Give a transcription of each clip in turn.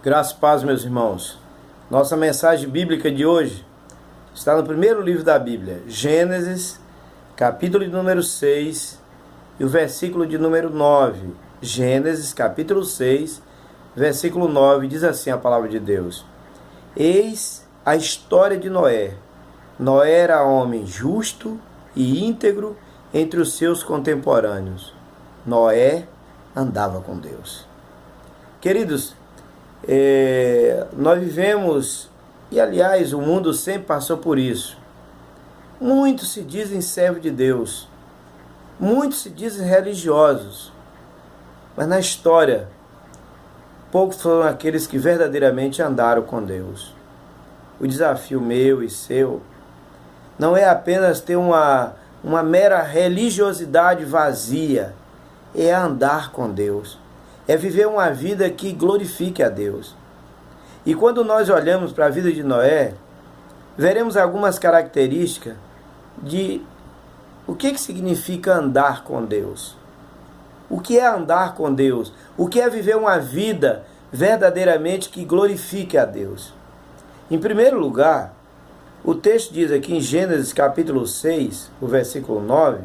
Graça e paz, meus irmãos. Nossa mensagem bíblica de hoje está no primeiro livro da Bíblia, Gênesis, capítulo de número 6 e o versículo de número 9. Gênesis, capítulo 6, versículo 9, diz assim a palavra de Deus: Eis a história de Noé. Noé era homem justo e íntegro entre os seus contemporâneos. Noé andava com Deus. Queridos, nós vivemos, e aliás o mundo sempre passou por isso. Muitos se dizem servos de Deus, muitos se dizem religiosos, mas na história, poucos foram aqueles que verdadeiramente andaram com Deus. O desafio meu e seu não é apenas ter uma mera religiosidade vazia, é andar com Deus. É viver uma vida que glorifique a Deus. E quando nós olhamos para a vida de Noé, veremos algumas características de o que significa andar com Deus. O que é andar com Deus? O que é viver uma vida verdadeiramente que glorifique a Deus? Em primeiro lugar, o texto diz aqui em Gênesis capítulo 6, o versículo 9,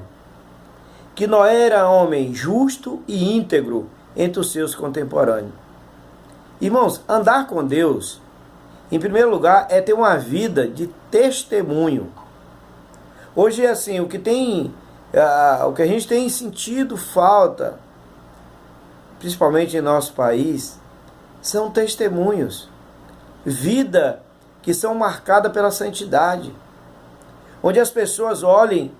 que Noé era homem justo e íntegro entre os seus contemporâneos. Irmãos, andar com Deus, em primeiro lugar, é ter uma vida de testemunho. Hoje é assim, o que a gente tem sentido falta, principalmente em nosso país, são testemunhos. Vida que são marcadas pela santidade. Onde as pessoas olham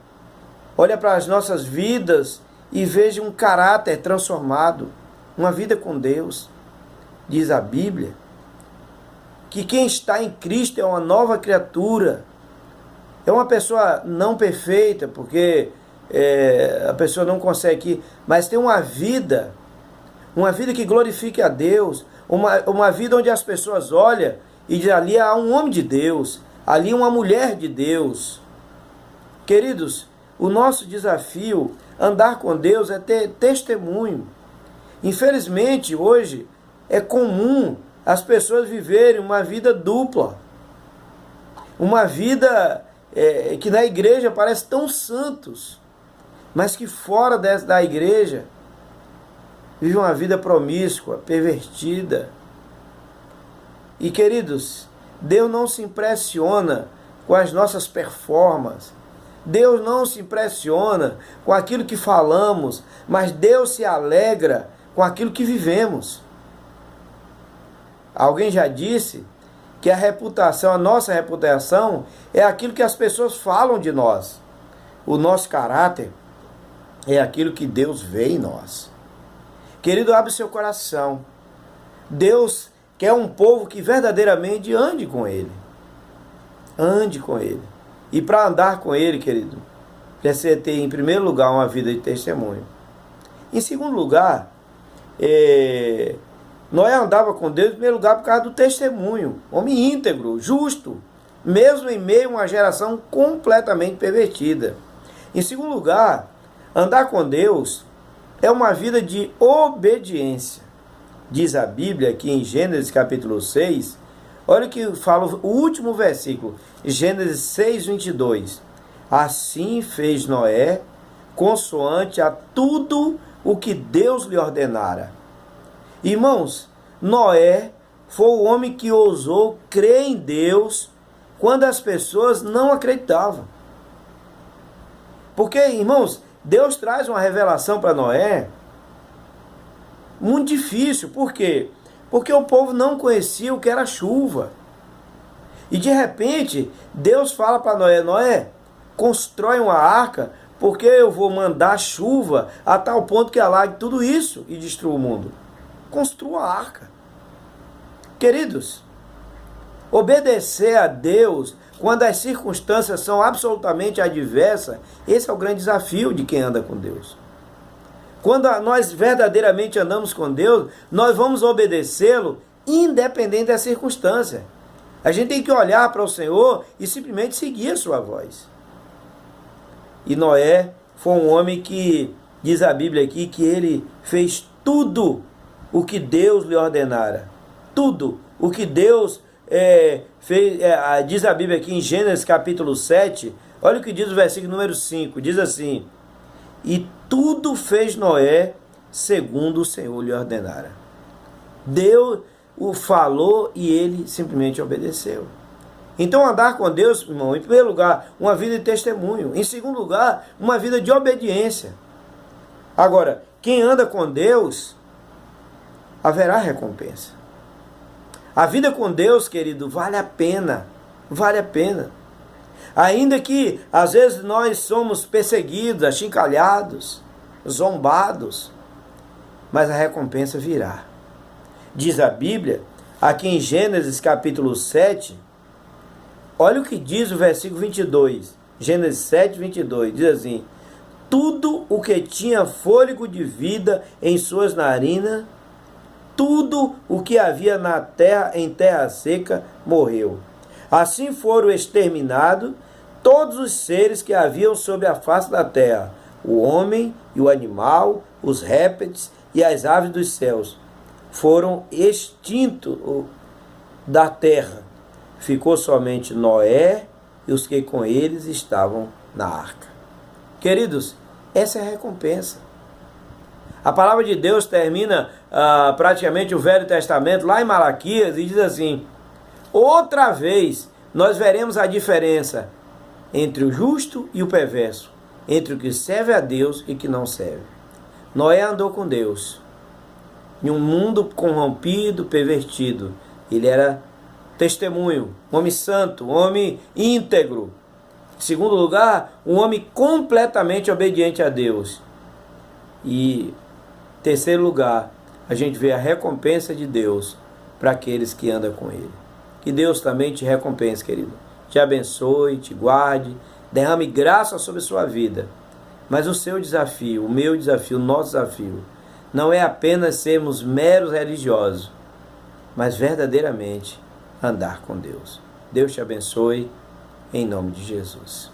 para as nossas vidas e vejam um caráter transformado. Uma vida com Deus. Diz a Bíblia que quem está em Cristo é uma nova criatura. É uma pessoa não perfeita, porque a pessoa não consegue, mas tem uma vida que glorifique a Deus, uma vida onde as pessoas olham e dizem: ali há um homem de Deus, ali uma mulher de Deus. Queridos, o nosso desafio, andar com Deus, é ter testemunho. Infelizmente, hoje, é comum as pessoas viverem uma vida dupla. Uma vida que na igreja parece tão santos, mas que fora da igreja vive uma vida promíscua, pervertida. E, queridos, Deus não se impressiona com as nossas performances. Deus não se impressiona com aquilo que falamos, mas Deus se alegra com aquilo que vivemos. Alguém já disse que a nossa reputação é aquilo que as pessoas falam de nós. O nosso caráter é aquilo que Deus vê em nós. Querido, abre seu coração. Deus quer um povo que verdadeiramente ande com Ele. Ande com Ele. E para andar com Ele, querido, precisa ter, em primeiro lugar, uma vida de testemunho. Em segundo lugar, Noé andava com Deus, em primeiro lugar, por causa do testemunho. Homem íntegro, justo, mesmo em meio a uma geração completamente pervertida. Em segundo lugar, andar com Deus é uma vida de obediência. Diz a Bíblia aqui em Gênesis capítulo 6, olha o que fala o último versículo, Gênesis 6, 22. Assim fez Noé, consoante a tudo o que Deus lhe ordenara. Irmãos, Noé foi o homem que ousou crer em Deus quando as pessoas não acreditavam. Porque, irmãos, Deus traz uma revelação para Noé muito difícil. Por quê? Porque o povo não conhecia o que era chuva. E de repente, Deus fala para Noé: Noé, constrói uma arca, porque eu vou mandar chuva a tal ponto que alague tudo isso e destrua o mundo. Construa a arca. Queridos, obedecer a Deus quando as circunstâncias são absolutamente adversas, esse é o grande desafio de quem anda com Deus. Quando nós verdadeiramente andamos com Deus, nós vamos obedecê-lo independente da circunstância. A gente tem que olhar para o Senhor e simplesmente seguir a sua voz. E Noé foi um homem que, diz a Bíblia aqui, que ele fez tudo o que Deus lhe ordenara. tudo o que Deus fez, diz a Bíblia aqui em Gênesis capítulo 7, olha o que diz o versículo número 5, diz assim: e tudo fez Noé segundo o Senhor lhe ordenara. Deus o falou e ele simplesmente obedeceu. Então andar com Deus, irmão, em primeiro lugar, uma vida de testemunho. Em segundo lugar, uma vida de obediência. Agora, quem anda com Deus, haverá recompensa. A vida com Deus, querido, vale a pena. Vale a pena. Ainda que, às vezes, nós somos perseguidos, achincalhados, zombados, mas a recompensa virá. Diz a Bíblia, aqui em Gênesis capítulo 7, olha o que diz o versículo 22. Gênesis 7, 22, diz assim: tudo o que tinha fôlego de vida em suas narinas, tudo o que havia na terra, em terra seca, morreu. Assim foram exterminados todos os seres que haviam sobre a face da terra, o homem e o animal, os répteis e as aves dos céus. Foram extintos da terra. Ficou somente Noé e os que com eles estavam na arca. Queridos, essa é a recompensa. A palavra de Deus termina praticamente o Velho Testamento, lá em Malaquias, e diz assim: outra vez nós veremos a diferença entre o justo e o perverso, entre o que serve a Deus e o que não serve. Noé andou com Deus. Em um mundo corrompido, pervertido, ele era testemunho, um homem santo, um homem íntegro. Em segundo lugar, um homem completamente obediente a Deus. E em terceiro lugar, a gente vê a recompensa de Deus para aqueles que andam com Ele. Que Deus também te recompense, querido. Te abençoe, te guarde, derrame graça sobre a sua vida. Mas o seu desafio, o meu desafio, o nosso desafio, não é apenas sermos meros religiosos, mas verdadeiramente andar com Deus. Deus te abençoe, em nome de Jesus.